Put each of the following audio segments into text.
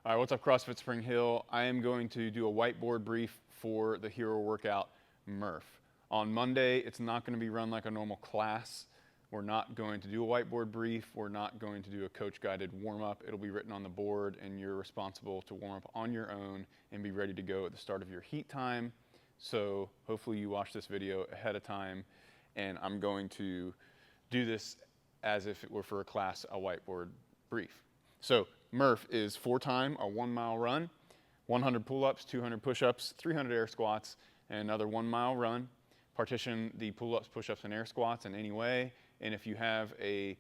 All right, what's up, CrossFit Spring Hill? I am going to do a whiteboard brief for the hero workout, Murph. On Monday, it's not going to be run like a normal class. We're not going to do a whiteboard brief. We're not going to do a coach-guided warm-up. It'll be written on the board, and you're responsible to warm up on your own and be ready to go at the start of your heat time. So hopefully you watch this video ahead of time, and I'm going to do this as if it were for a class, a whiteboard brief. So Murph is 4-time, a 1-mile run, 100 pull-ups, 200 push-ups, 300 air squats, and another 1-mile run. Partition the pull-ups, push-ups, and air squats in any way. And if you have a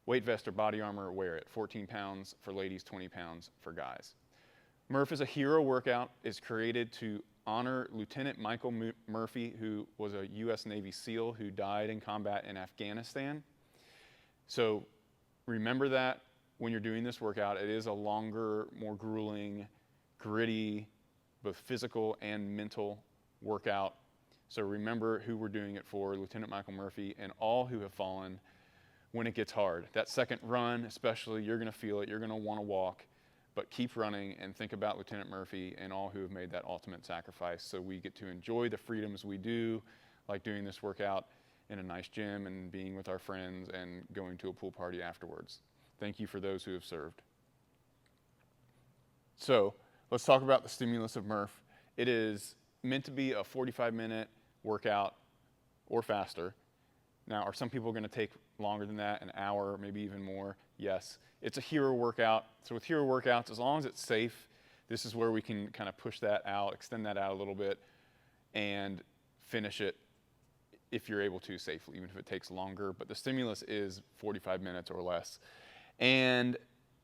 weight vest or body armor, wear it. 14 pounds for ladies, 20 pounds for guys. Murph is a hero workout. It's created to honor Lieutenant Michael Murphy, who was a U.S. Navy SEAL who died in combat in Afghanistan. So remember that when you're doing this workout. It is a longer, more grueling, gritty, both physical and mental workout. So remember who we're doing it for, Lieutenant Michael Murphy and all who have fallen when it gets hard. That second run, especially, you're gonna feel it, you're gonna wanna walk, but keep running and think about Lieutenant Murphy and all who have made that ultimate sacrifice so we get to enjoy the freedoms we do, like doing this workout in a nice gym and being with our friends and going to a pool party afterwards. Thank you for those who have served. So let's talk about the stimulus of Murph. It is meant to be a 45-minute workout or faster. Now, are some people going to take longer than that, an hour, maybe even more? Yes. It's a hero workout. So with hero workouts, as long as it's safe, this is where we can kind of push that out, extend that out a little bit, and finish it if you're able to safely, even if it takes longer. But the stimulus is 45 minutes or less. And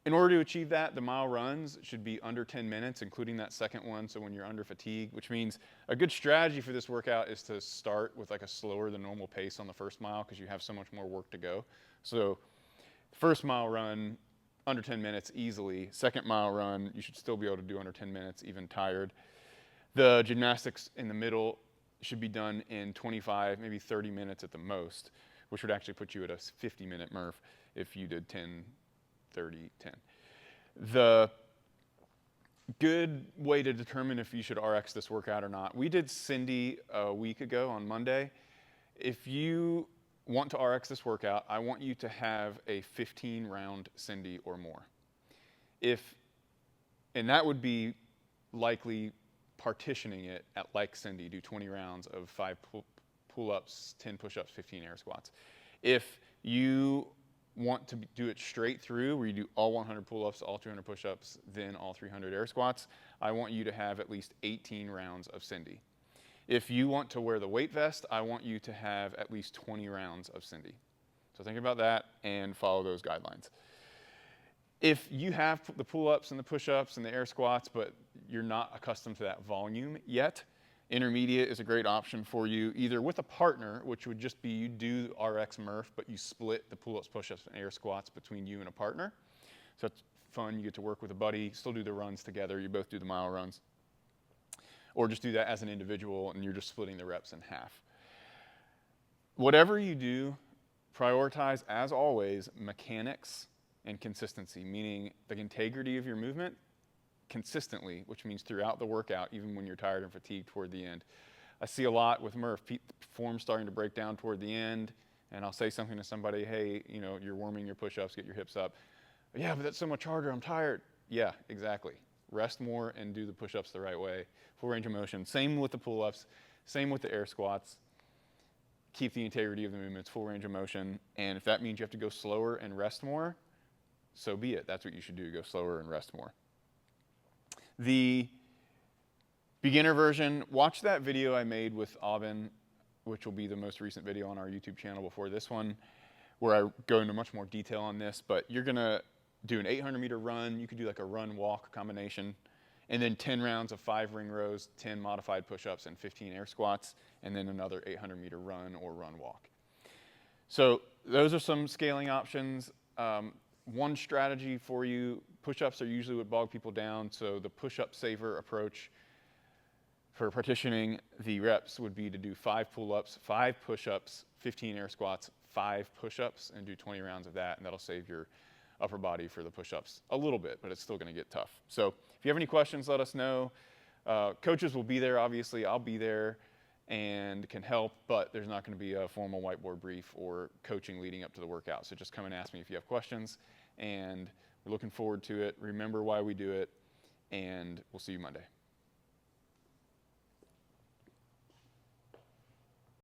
in order to achieve that, the mile runs should be under 10 minutes, including that second one, so when you're under fatigue, which means a good strategy for this workout is to start with like a slower than normal pace on the first mile because you have so much more work to go. So first mile run, under 10 minutes easily. Second mile run, you should still be able to do under 10 minutes, even tired. The gymnastics in the middle should be done in 25, maybe 30 minutes at the most, which would actually put you at a 50-minute Murph if you did 10, 30, 10. The good way to determine if you should RX this workout or not, we did Cindy a week ago on Monday. If you want to RX this workout, I want you to have a 15-round Cindy or more. And that would be likely partitioning it at like Cindy, do 20 rounds of 5 pull-ups, 10 push-ups, 15 air squats. If you want to do it straight through, where you do all 100 pull-ups, all 200 push-ups, then all 300 air squats, I want you to have at least 18 rounds of Cindy. If you want to wear the weight vest, I want you to have at least 20 rounds of Cindy. So think about that and follow those guidelines. If you have the pull-ups and the push-ups and the air squats, but you're not accustomed to that volume yet, intermediate is a great option for you, either with a partner, which would just be you do RX Murph, but you split the pull-ups, push-ups, and air squats between you and a partner. So it's fun, you get to work with a buddy, still do the runs together, you both do the mile runs. Or just do that as an individual and you're just splitting the reps in half. Whatever you do, prioritize, as always, mechanics and consistency, meaning the integrity of your movement consistently, which means throughout the workout, even when you're tired and fatigued toward the end. I see a lot with Murph, form starting to break down toward the end, and I'll say something to somebody, hey, you know, you're warming your push-ups, get your hips up. Yeah, but that's so much harder, I'm tired. Yeah, exactly. Rest more and do the push-ups the right way. Full range of motion. Same with the pull-ups, same with the air squats. Keep the integrity of the movements, full range of motion, and if that means you have to go slower and rest more, so be it. That's what you should do, go slower and rest more. The beginner version, watch that video I made with Aubin, which will be the most recent video on our YouTube channel before this one, where I go into much more detail on this, but you're gonna do an 800-meter run, you could do like a run-walk combination, and then 10 rounds of 5 ring rows, 10 modified push-ups, and 15 air squats, and then another 800-meter run or run-walk. So those are some scaling options. One strategy for you, push-ups are usually what bog people down, so the push-up saver approach for partitioning the reps would be to do 5 pull-ups, 5 push-ups, 15 air squats, 5 push-ups, and do 20 rounds of that, and that'll save your upper body for the push-ups a little bit, but it's still going to get tough. So if you have any questions, let us know. Coaches will be there, obviously. I'll be there and can help, but there's not going to be a formal whiteboard brief or coaching leading up to the workout. So just come and ask me if you have questions, and we're looking forward to it. Remember why we do it, and we'll see you Monday.